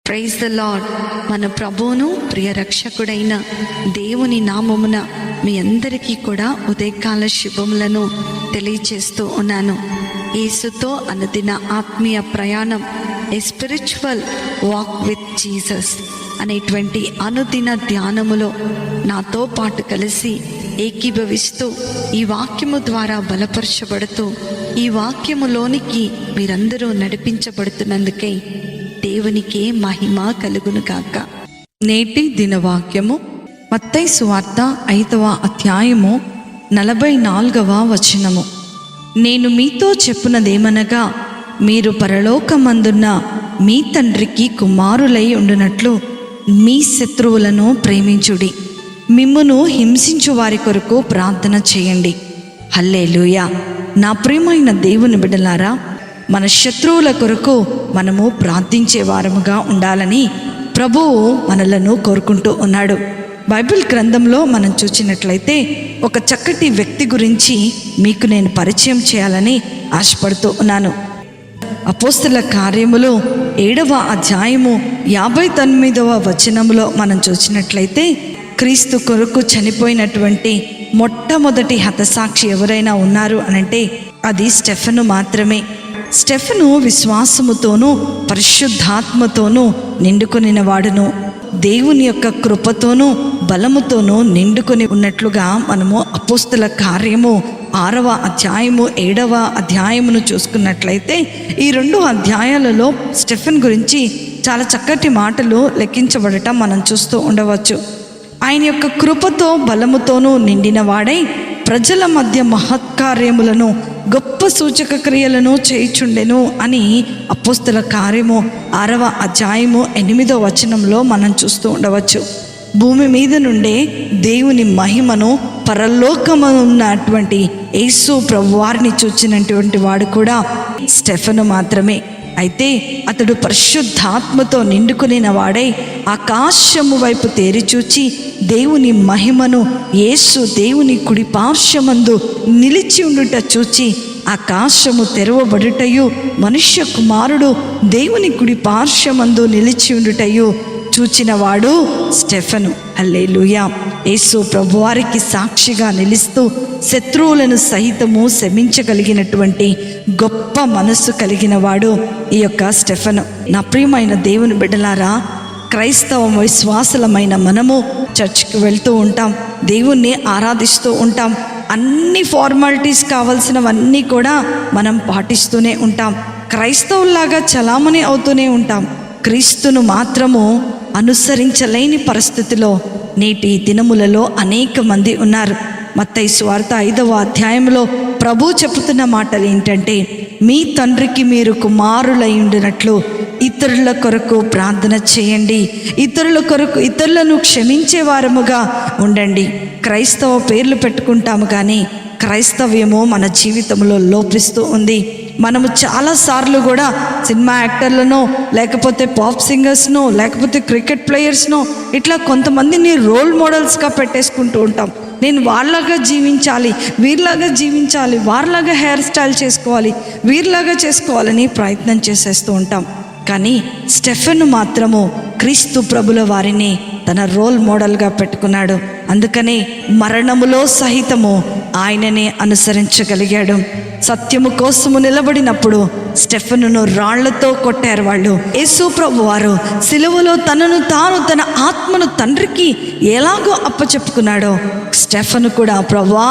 Praise the lord. మన ప్రభువును ప్రియ రక్షకుడైన దేవుని నామమున మీ అందరికీ కూడా ఉదయకాల శుభములను తెలియచేస్తూ ఉన్నాను. యేసుతో అనుదిన ఆత్మీయ ప్రయాణం, a spiritual walk with Jesus అనేటువంటి అనుదిన ధ్యానములో నాతో పాటు కలిసి ఏకీభవిస్తూ ఈ వాక్యము ద్వారా బలపరచబడుతూ ఈ వాక్యములోనికి మీరందరూ నడిపించబడుతున్నందుకే దేవునికే మహిమ కలుగును కాక. నేటి దినవాక్యము మత్తయి సువార్త 5వ అధ్యాయము 44వ వచనము. నేను మీతో చెప్పునదేమనగా, మీరు పరలోకమందున్న మీ తండ్రికి కుమారులై ఉండునట్లు మీ శత్రువులను ప్రేమించుడి, మిమ్మును హింసించు వారి కొరకు ప్రార్థన చేయండి. హల్లెలూయా. నా ప్రియమైన దేవుని బిడ్డలారా, మన శత్రువుల కొరకు మనము ప్రార్థించే వారముగా ఉండాలని ప్రభువు మనలను కోరుకుంటూ ఉన్నాడు. బైబిల్ గ్రంథంలో మనం చూసినట్లయితే ఒక చక్కటి వ్యక్తి గురించి మీకు నేను పరిచయం చేయాలని ఆశపడుతూ ఉన్నాను. అపోస్తల కార్యములు 7వ అధ్యాయము 59వ వచనములో మనం చూసినట్లయితే క్రీస్తు కొరకు చనిపోయినటువంటి మొట్టమొదటి హతసాక్షి ఎవరైనా ఉన్నారు అనంటే అది స్టెఫెను మాత్రమే. స్టెఫెను విశ్వాసముతోనూ పరిశుద్ధాత్మతోనూ నిండుకొనిన వాడును, దేవుని యొక్క కృపతోనూ బలముతోనూ నిండుకొని ఉన్నట్లుగా మనము అపోస్తల కార్యము 6వ అధ్యాయము 7వ అధ్యాయమును చూసుకున్నట్లయితే ఈ 2 అధ్యాయాలలో స్టెఫెన్ గురించి చాలా చక్కటి మాటలు లెక్కించబడటం మనం చూస్తూ ఉండవచ్చు. ఆయన యొక్క కృపతో బలముతోనూ నిండిన వాడై ప్రజల మధ్య మహత్కార్యములను గొప్ప సూచక క్రియలను చేయుచుండెను అని అపోస్తల కార్యము 6వ అధ్యాయము 8వ వచనంలో మనం చూస్తూ ఉండవచ్చు. భూమి మీద నుండే దేవుని మహిమను పరలోకమున్నటువంటి యేసు ప్రభువారిని చూచినటువంటి వాడు కూడా స్టెఫెను మాత్రమే. అయితే అతడు పరిశుద్ధాత్మతో నిండుకునిన వాడై ఆకాశము వైపు తేరిచూచి దేవుని మహిమను, యేసు దేవుని కుడి పార్శ్వమందు నిలిచి ఉండుట చూచి ఆకాశము తెరవబడుటయు మనుష్య కుమారుడు దేవుని కుడి పార్శ్వమందు నిలిచి ఉండుటయు చూచినవాడు స్టెఫెను. హల్లెలూయా. యేసు ప్రభువారికి సాక్షిగా నిలుస్తూ శత్రువులను సహితము శమించగలిగినటువంటి గొప్ప మనస్సు కలిగిన వాడు ఈ యొక్క స్టెఫెను. నా ప్రియమైన దేవుని బిడ్డలారా, క్రైస్తవ విశ్వాసులమైన మనము చర్చ్కి వెళ్తూ ఉంటాం, దేవుణ్ణి ఆరాధిస్తూ ఉంటాం, అన్ని ఫార్మాలిటీస్ కావాల్సినవన్నీ కూడా మనం పాటిస్తూనే ఉంటాం, క్రైస్తవుల్లాగా చలామణి అవుతూనే ఉంటాం. క్రీస్తును మాత్రము అనుసరించలేని పరిస్థితిలో నేటి దినములలో అనేక మంది ఉన్నారు. మత్తయి సువార్త 5వ అధ్యాయంలో ప్రభు చెబుతున్న మాటలు ఏంటంటే, మీ తండ్రికి మీరు కుమారులై ఉండినట్లు ఇతరుల కొరకు ప్రార్థన చేయండి, ఇతరుల కొరకు ఇతరులను క్షమించే వారముగా ఉండండి. క్రైస్తవ పేర్లు పెట్టుకుంటాము కానీ క్రైస్తవ్యము మన జీవితంలో లోపిస్తూ ఉంది. మనము చాలాసార్లు కూడా సినిమా యాక్టర్లను, లేకపోతే పాప్ సింగర్స్ను, లేకపోతే క్రికెట్ ప్లేయర్స్ను ఇట్లా కొంతమందిని రోల్ మోడల్స్గా పెట్టేసుకుంటూ ఉంటాం. నేను వాళ్ళలాగా జీవించాలి, వీరిలాగా జీవించాలి, వారిలాగా హెయిర్ స్టైల్ చేసుకోవాలి, వీరిలాగా చేసుకోవాలని ప్రయత్నం చేసేస్తూ ఉంటాం. కానీ స్టెఫెను మాత్రము క్రీస్తు ప్రభుల వారిని తన రోల్ మోడల్గా పెట్టుకున్నాడు. అందుకనే మరణములో సహితము ఆయననే అనుసరించగలిగాడు. సత్యము కోసము నిలబడినప్పుడు స్టెఫెనును రాళ్లతో కొట్టారు వాళ్ళు. యేసు ప్రభు వారు సిలువలో తనను తాను, తన ఆత్మను తండ్రికి ఎలాగో అప్పచెప్పుకున్నాడో స్టెఫెను కూడా, ప్రభువా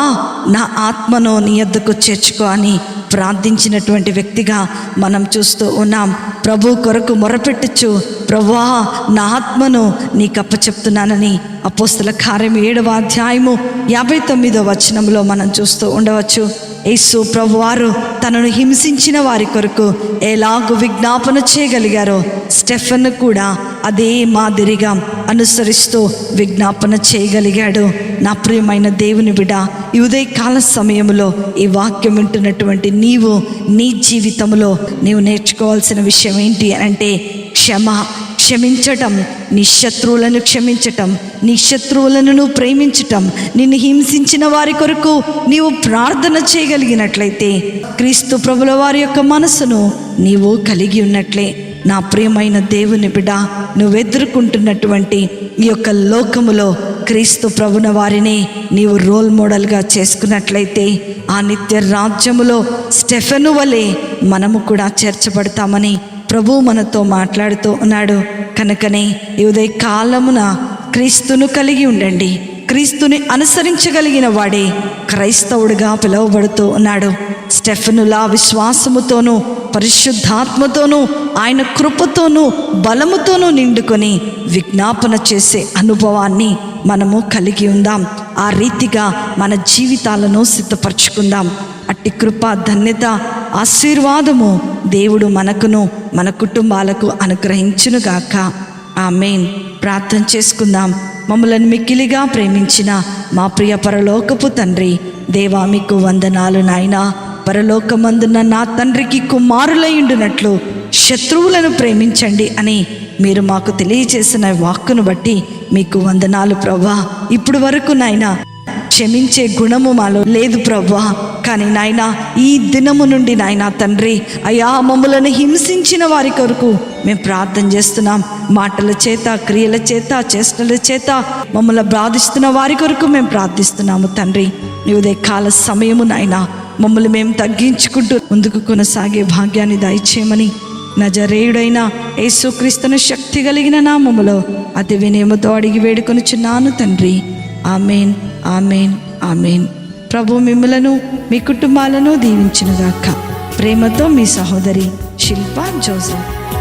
నా ఆత్మను నీ యొద్దకు చేర్చుకో అని ప్రార్థించినటువంటి వ్యక్తిగా మనం చూస్తూ ఉన్నాం. ప్రభు కొరకు మొరపెట్టచ్చు, ప్రభువా నా ఆత్మను నీకు అప్పచెప్తున్నానని అపోస్తల కార్యం 7వ అధ్యాయము 59వ వచనంలో మనం చూస్తూ ఉండవచ్చు. యేసు ప్రభువారు తనను హింసించిన వారి కొరకు ఎలాగూ విజ్ఞాపన చేయగలిగారో స్టెఫెను కూడా అదే మాదిరిగా అనుసరిస్తూ విజ్ఞాపన చేయగలిగాడు. నా ప్రియమైన దేవుని బిడ్డ, ఈ ఉదయకాల సమయంలో ఈ వాక్యం వింటున్నటువంటి నీవు నీ జీవితంలో నీవు నేర్చుకోవాల్సిన విషయం ఏంటి అంటే క్షమించటం, నీ శత్రువులను క్షమించటం, నీ శత్రువులను నువ్వు ప్రేమించటం, నిన్ను హింసించిన వారి కొరకు నీవు ప్రార్థన చేయగలిగినట్లయితే క్రీస్తు ప్రభుల వారి యొక్క మనసును నీవు కలిగి ఉన్నట్లే. నా ప్రియమైన దేవుని బిడ్డ, నువ్వెదుర్కొంటున్నటువంటి ఈ యొక్క లోకములో క్రీస్తు ప్రభున వారిని నీవు రోల్ మోడల్గా చేసుకున్నట్లయితే ఆ నిత్య రాజ్యములో స్టెఫెను వలె మనము కూడా చేర్చబడతామని ప్రభు మనతో మాట్లాడుతూ ఉన్నాడు. కనుకనే ఈ ఉదయ కాలమున క్రీస్తును కలిగి ఉండండి. క్రీస్తుని అనుసరించగలిగిన వాడే క్రైస్తవుడిగా పిలువబడుతూ ఉన్నాడు. స్టెఫెనులా విశ్వాసముతోనూ పరిశుద్ధాత్మతోనూ ఆయన కృపతోనూ బలముతోనూ నిండుకొని విజ్ఞాపన చేసే అనుభవాన్ని మనము కలిగి ఉందాం. ఆ రీతిగా మన జీవితాలను సిద్ధపరచుకుందాం. అట్టి కృప, ధన్యత, ఆశీర్వాదము దేవుడు మనకును మన కుటుంబాలకు అనుగ్రహించునుగాక. ఆమేన్. ప్రార్థన చేసుకుందాం. మమ్మలను మిక్కిలిగా ప్రేమించిన మా ప్రియ పరలోకపు తండ్రి, దేవా మీకు వందనాలు నాయనా. పరలోకమందున్న నా తండ్రికి కుమారులయుండునట్లు శత్రువులను ప్రేమించండి అని మీరు మాకు తెలియజేసిన వాక్కును బట్టి మీకు వందనాలు ప్రభువా. ఇప్పుడు వరకు నాయనా క్షమించే గుణము మాలో లేదు ప్రభువా. కానీ నాయనా ఈ దినము నుండి నాయనా తండ్రి అయా మమ్మలను హింసించిన వారి కొరకు మేము ప్రార్థన చేస్తున్నాం. మాటల చేత, క్రియల చేత, చేష్టల చేత మమ్మల్ని బాధిస్తున్న వారి కొరకు మేము ప్రార్థిస్తున్నాము తండ్రి. ఈ ఉదయకాల సమయము నాయనా మమ్మల్ని మేము తగ్గించుకుంటూ ముందుకు కొనసాగే భాగ్యాన్ని దయచేయమని నజరేయుడైన యేసుక్రీస్తును శక్తి కలిగిన నామములో అతి వినయముతో అడిగి వేడుకొనుచున్నాను తండ్రి. ఆమేన్, ఆమేన్, ఆమేన్. ప్రభు మిమ్మలను మీ కుటుంబాలను దీవించునుగాక. ప్రేమతో మీ సహోదరి శిల్పా జోసెఫ్.